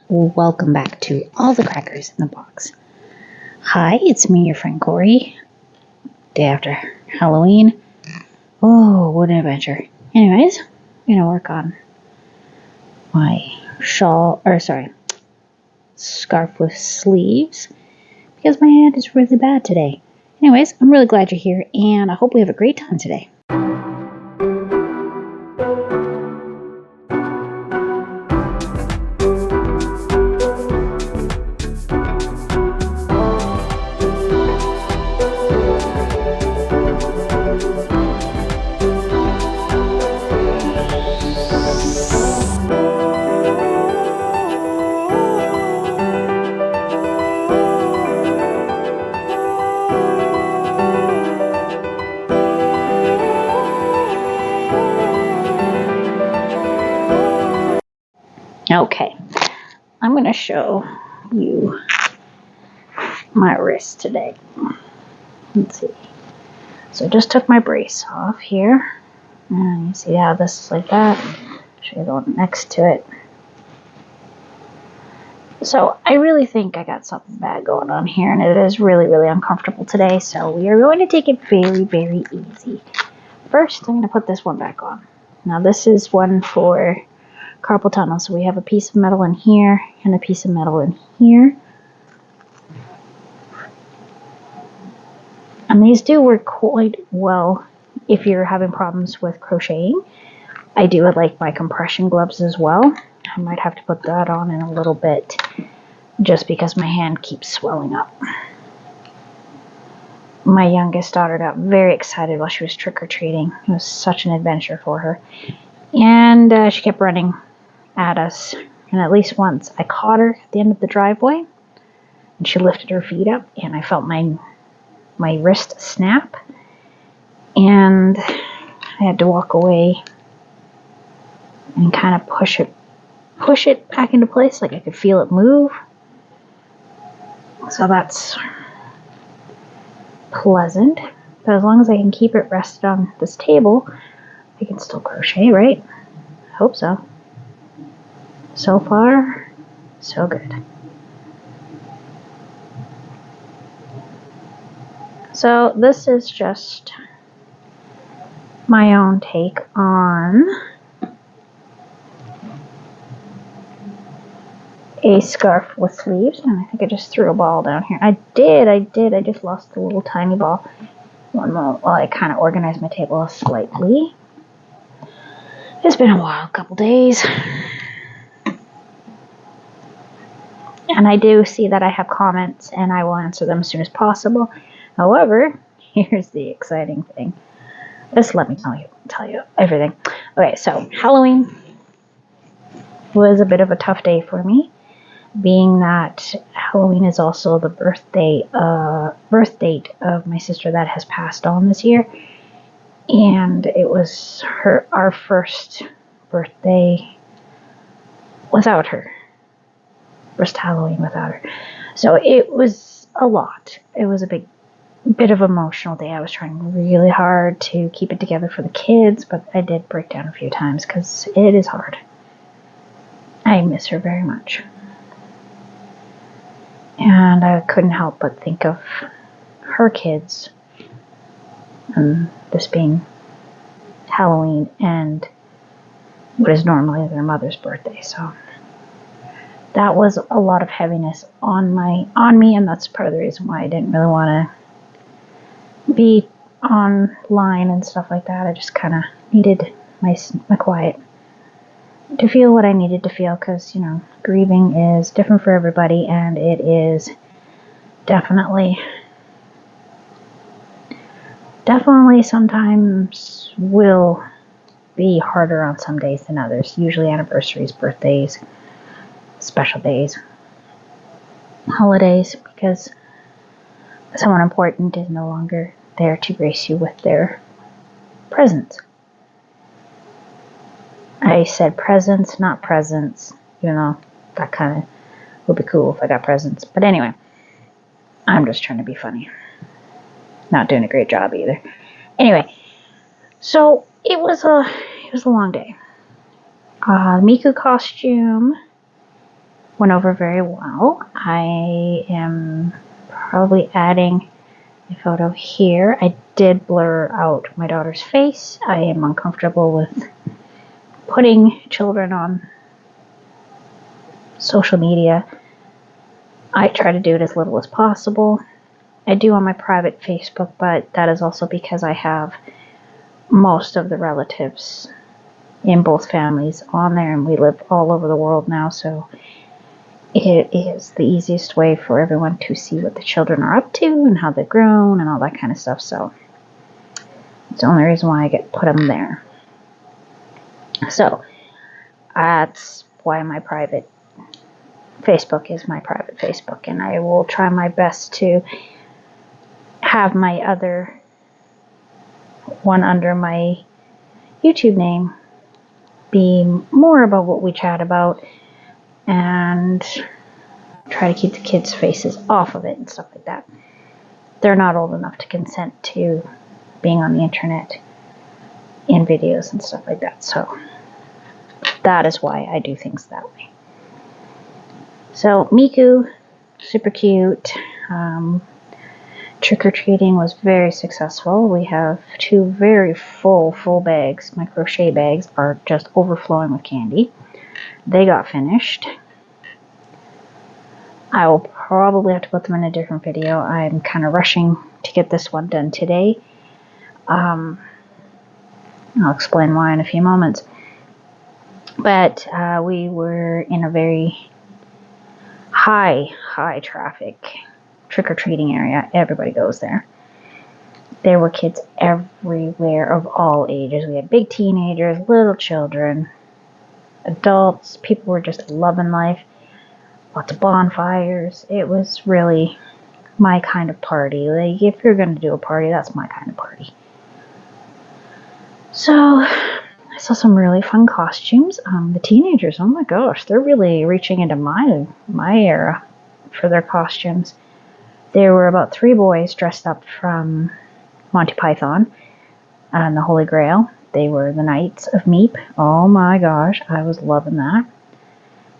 Welcome back to All the Crackers in the Box. Hi, it's me, your friend Corey. Day after Halloween. Oh, what an adventure. Anyways, I'm gonna work on my scarf with sleeves because my hand is really bad today. Anyways, I'm really glad you're here and I hope we have a great time today. Okay, I'm going to show you my wrist today. Let's see. So I just took my brace off here. And you see how this is like that. Show you the one next to it. So I really think I got something bad going on here, and it is really, really uncomfortable today. So we are going to take it very, very easy. First, I'm going to put this one back on. Now this is one for carpal tunnel. So we have a piece of metal in here and a piece of metal in here. And these do work quite well if you're having problems with crocheting. I do like my compression gloves as well. I might have to put that on in a little bit just because my hand keeps swelling up. My youngest daughter got very excited while she was trick-or-treating. It was such an adventure for her. And she kept running at us. And at least once I caught her at the end of the driveway and she lifted her feet up and I felt my wrist snap. And I had to walk away and kind of push it back into place, like I could feel it move. So that's pleasant. But as long as I can keep it rested on this table, I can still crochet, right? I hope so. So far, so good. So this is just my own take on a scarf with sleeves, and I think I just threw a ball down here. I did. I just lost a little tiny ball. One moment while I kind of organize my table slightly. It's been a wild couple days. And I do see that I have comments, and I will answer them as soon as possible. However, here's the exciting thing. Just let me tell you everything. Okay, so Halloween was a bit of a tough day for me, being that Halloween is also the birth date of my sister that has passed on this year, and it was our first birthday without her, first Halloween without her. So it was a lot. It was a bit of an emotional day. I was trying really hard to keep it together for the kids, but I did break down a few times because it is hard. I miss her very much. And I couldn't help but think of her kids, and this being Halloween and what is normally their mother's birthday. So that was a lot of heaviness on me, and that's part of the reason why I didn't really want to be online and stuff like that. I just kind of needed my quiet to feel what I needed to feel, because, grieving is different for everybody, and it is definitely sometimes will be harder on some days than others. Usually anniversaries, birthdays, special days, holidays, because someone important is no longer there to grace you with their presence. I said presents, not presents, even though that kind of would be cool if I got presents. But anyway, I'm just trying to be funny. Not doing a great job either. Anyway, so it was a long day. Miku costume went over very well. I am probably adding a photo here. I did blur out my daughter's face. I am uncomfortable with putting children on social media. I try to do it as little as possible. I do on my private Facebook, but that is also because I have most of the relatives in both families on there, and we live all over the world now, so it is the easiest way for everyone to see what the children are up to and how they've grown and all that kind of stuff. So it's the only reason why I put them there. So that's why my private Facebook is my private Facebook, and I will try my best to have my other one under my YouTube name be more about what we chat about and try to keep the kids' faces off of it and stuff like that. They're not old enough to consent to being on the internet in videos and stuff like that, so that is why I do things that way. So Miku, super cute. Trick-or-treating was very successful. We have 2 very full bags. My crochet bags are just overflowing with candy. They got finished. I will probably have to put them in a different video. I'm kind of rushing to get this one done today. I'll explain why in a few moments. But we were in a very high traffic trick-or-treating area. Everybody goes there. There were kids everywhere of all ages. We had big teenagers, little children, adults. People were just loving life. Lots of bonfires. It was really my kind of party. Like, if you're going to do a party, that's my kind of party. So I saw some really fun costumes. The teenagers, oh my gosh, they're really reaching into my era for their costumes. There were about 3 boys dressed up from Monty Python and the Holy Grail. They were the Knights of Meep. Oh my gosh, I was loving that.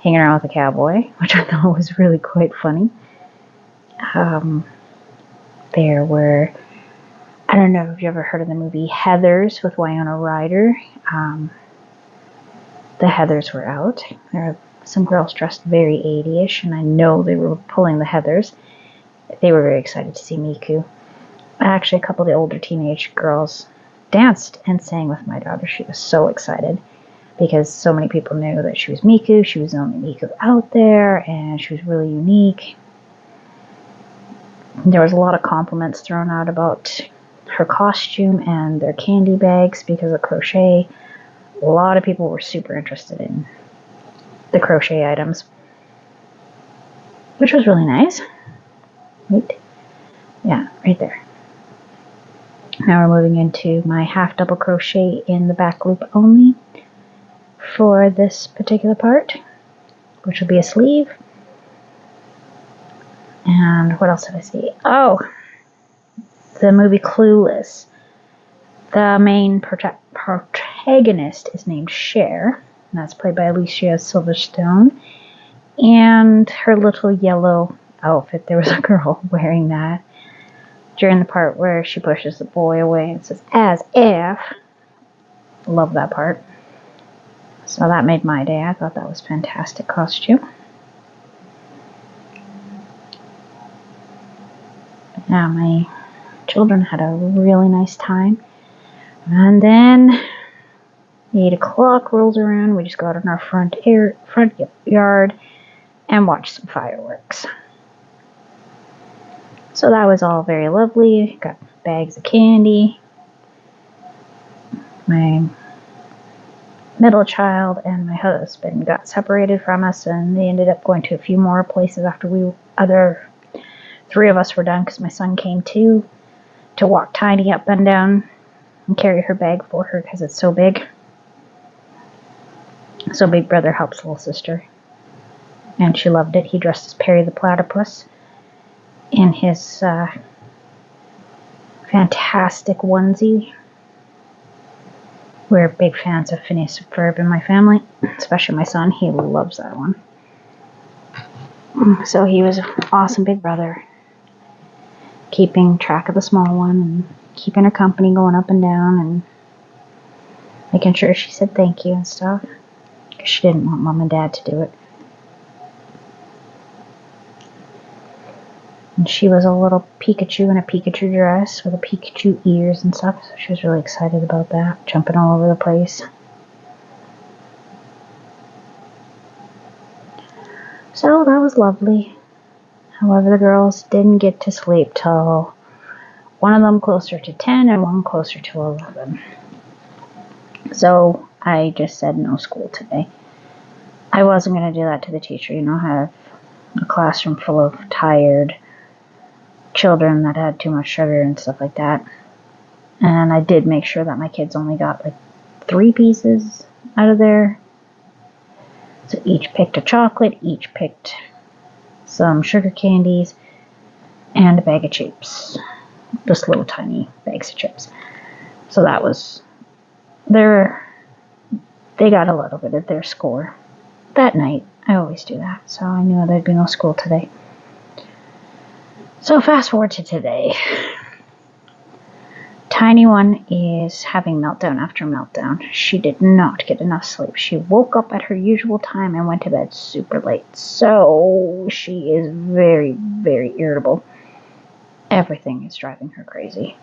Hanging around with a cowboy, which I thought was really quite funny. There were, I don't know if you ever heard of the movie Heathers with Winona Ryder. The Heathers were out. There were some girls dressed very 80-ish, and I know they were pulling the Heathers. They were very excited to see Miku. Actually, a couple of the older teenage girls danced and sang with my daughter. She was so excited because so many people knew that she was Miku. She was the only Miku out there, and she was really unique. There was a lot of compliments thrown out about her costume and their candy bags because of crochet. A lot of people were super interested in the crochet items, which was really nice. Right? Yeah, right there. Now we're moving into my half double crochet in the back loop only for this particular part, which will be a sleeve. And what else did I see? Oh, the movie Clueless. The main protagonist is named Cher, and that's played by Alicia Silverstone. And her little yellow outfit, there was a girl wearing that during the part where she pushes the boy away and says, "as if." Love that part. So that made my day. I thought that was a fantastic costume. Yeah, my children had a really nice time. And then 8 o'clock rolls around. We just got in our front yard and watched some fireworks. So that was all very lovely. Got bags of candy. My middle child and my husband got separated from us, and they ended up going to a few more places after other 3 of us were done, because my son came too, to walk Tiny up and down and carry her bag for her because it's so big. So Big Brother helps little sister, and she loved it. He dressed as Perry the Platypus in his fantastic onesie. We're big fans of Phineas and Ferb in my family, especially my son. He loves that one. So he was an awesome big brother, keeping track of the small one and keeping her company going up and down and making sure she said thank you and stuff. Because she didn't want mom and dad to do it. And she was a little Pikachu in a Pikachu dress with a Pikachu ears and stuff. So she was really excited about that, jumping all over the place. So that was lovely. However, the girls didn't get to sleep till one of them closer to 10 and one closer to 11. So I just said no school today. I wasn't going to do that to the teacher. Have a classroom full of tired children that had too much sugar and stuff like that. And I did make sure that my kids only got like 3 pieces out of there. So each picked a chocolate, each picked some sugar candies, and a bag of chips. Just little tiny bags of chips. So that was they got a little bit of their score that night. I always do that. So I knew there'd be no school today. So fast forward to today. Tiny one is having meltdown after meltdown. She did not get enough sleep. She woke up at her usual time and went to bed super late. So she is very, very irritable. Everything is driving her crazy.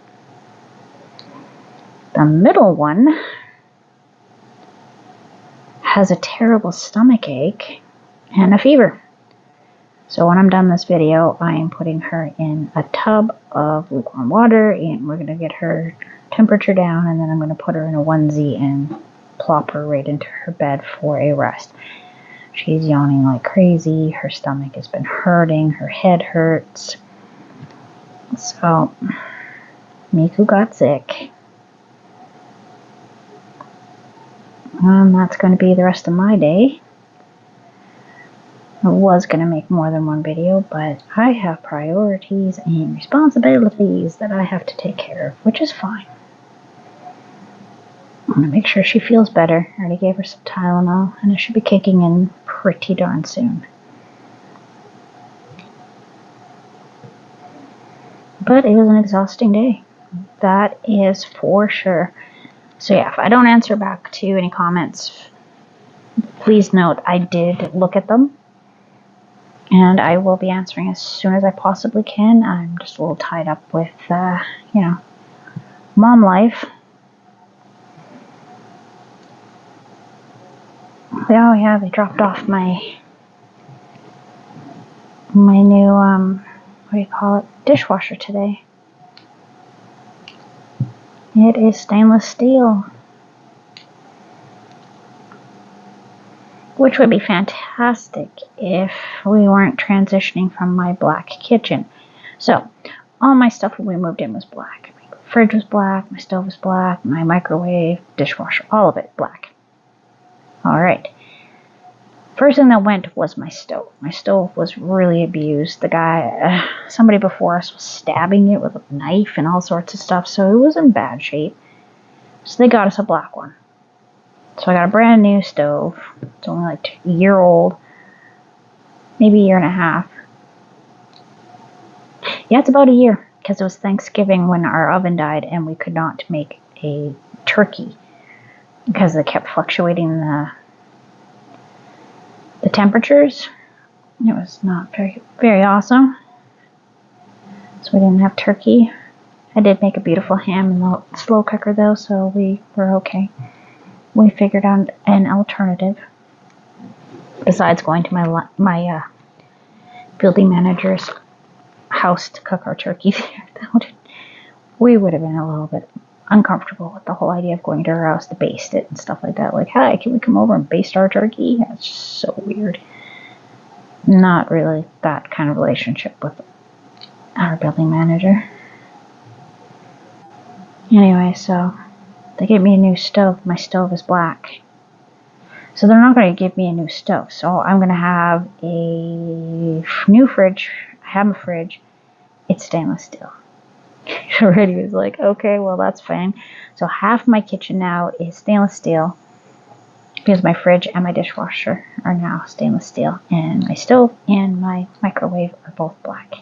The middle one has a terrible stomach ache and a fever. So when I'm done this video, I am putting her in a tub of lukewarm water and we're going to get her temperature down, and then I'm going to put her in a onesie and plop her right into her bed for a rest. She's yawning like crazy. Her stomach has been hurting. Her head hurts. So Miku got sick. And that's going to be the rest of my day. I was going to make more than one video, but I have priorities and responsibilities that I have to take care of, which is fine. I'm going to make sure she feels better. I already gave her some Tylenol, and it should be kicking in pretty darn soon. But it was an exhausting day. That is for sure. So yeah, if I don't answer back to any comments, please note I did look at them. And I will be answering as soon as I possibly can. I'm just a little tied up with, mom life. Oh yeah, they dropped off my new, dishwasher today. It is stainless steel. Which would be fantastic if we weren't transitioning from my black kitchen. So, all my stuff when we moved in was black. My fridge was black, my stove was black, my microwave, dishwasher, all of it black. Alright. First thing that went was my stove. My stove was really abused. Somebody before us was stabbing it with a knife and all sorts of stuff, so it was in bad shape. So they got us a black one. So I got a brand new stove. It's only like a year old. Maybe a year and a half. Yeah, it's about a year. Because it was Thanksgiving when our oven died and we could not make a turkey. Because they kept fluctuating the temperatures. It was not very, very awesome. So we didn't have turkey. I did make a beautiful ham in the slow cooker though, so we were okay. We figured out an alternative besides going to my building manager's house to cook our turkey there. We would have been a little bit uncomfortable with the whole idea of going to her house to baste it and stuff like that. Like, hi, can we come over and baste our turkey? That's just so weird. Not really that kind of relationship with our building manager. Anyway, so they gave me a new stove. My stove is black. So they're not going to give me a new stove. So I'm going to have a new fridge. I have a fridge. It's stainless steel. Already was like, okay, well, that's fine. So half my kitchen now is stainless steel. because my fridge and my dishwasher are now stainless steel, and my stove and my microwave are both black.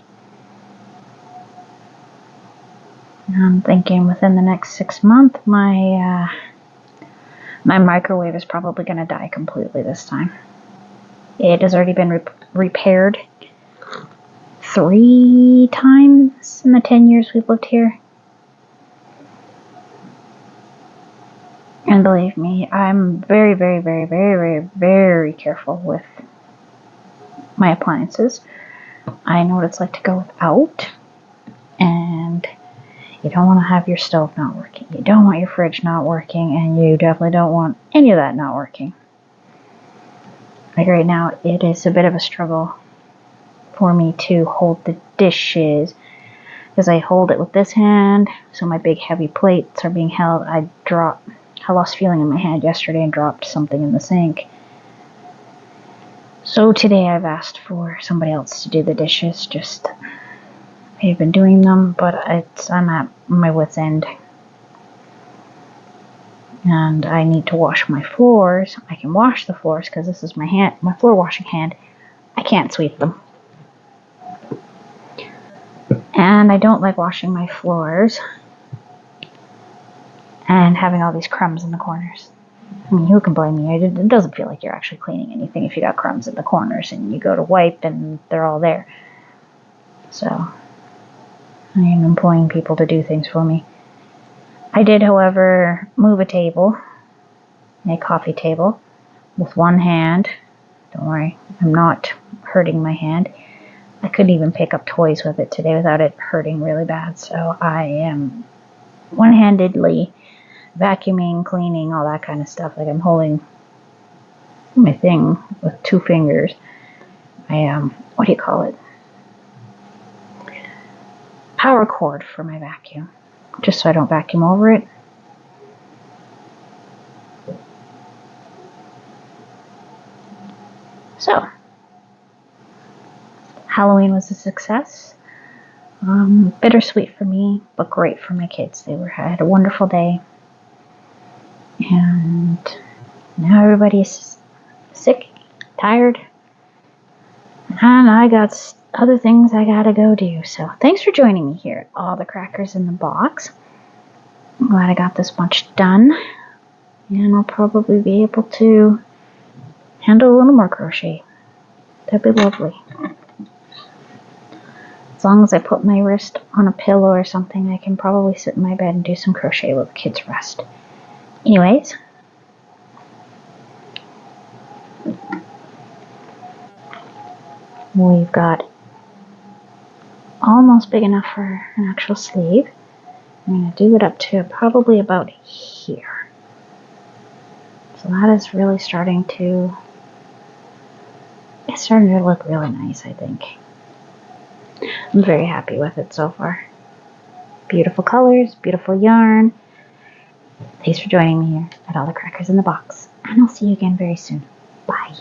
I'm thinking within the next 6 months, my microwave is probably going to die completely this time. It has already been repaired 3 times in the 10 years we've lived here. And believe me, I'm very, very, very, very, very, very careful with my appliances. I know what it's like to go without, and you don't want to have your stove not working. You don't want your fridge not working, and you definitely don't want any of that not working. Like right now, it is a bit of a struggle for me to hold the dishes because I hold it with this hand, so my big heavy plates are being held. I lost feeling in my hand yesterday and dropped something in the sink. So today I've asked for somebody else to do the dishes. They've been doing them, but I'm at my wit's end. And I need to wash my floors. I can wash the floors because this is my floor washing hand. I can't sweep them. And I don't like washing my floors and having all these crumbs in the corners. I mean, who can blame me? It doesn't feel like you're actually cleaning anything if you got crumbs in the corners and you go to wipe and they're all there. So I am employing people to do things for me. I did, however, move a coffee table, with one hand. Don't worry, I'm not hurting my hand. I couldn't even pick up toys with it today without it hurting really bad. So I am one-handedly vacuuming, cleaning, all that kind of stuff. Like I'm holding my thing with 2 fingers. I am, what do you call it? Power cord for my vacuum, just so I don't vacuum over it. So, Halloween was a success. Bittersweet for me, but great for my kids. I had a wonderful day. And now everybody's sick, tired, and I got other things I gotta go do. So thanks for joining me here at All the Crackers in the Box. I'm glad I got this much done, and I'll probably be able to handle a little more crochet. That'd be lovely. As long as I put my wrist on a pillow or something, I can probably sit in my bed and do some crochet while the kids rest. Anyways, we've got almost big enough for an actual sleeve. I'm going to do it up to probably about here. So that is really starting to look really nice, I think. I'm very happy with it so far. Beautiful colors, beautiful yarn. Thanks for joining me here at All the Crackers in the Box. And I'll see you again very soon. Bye.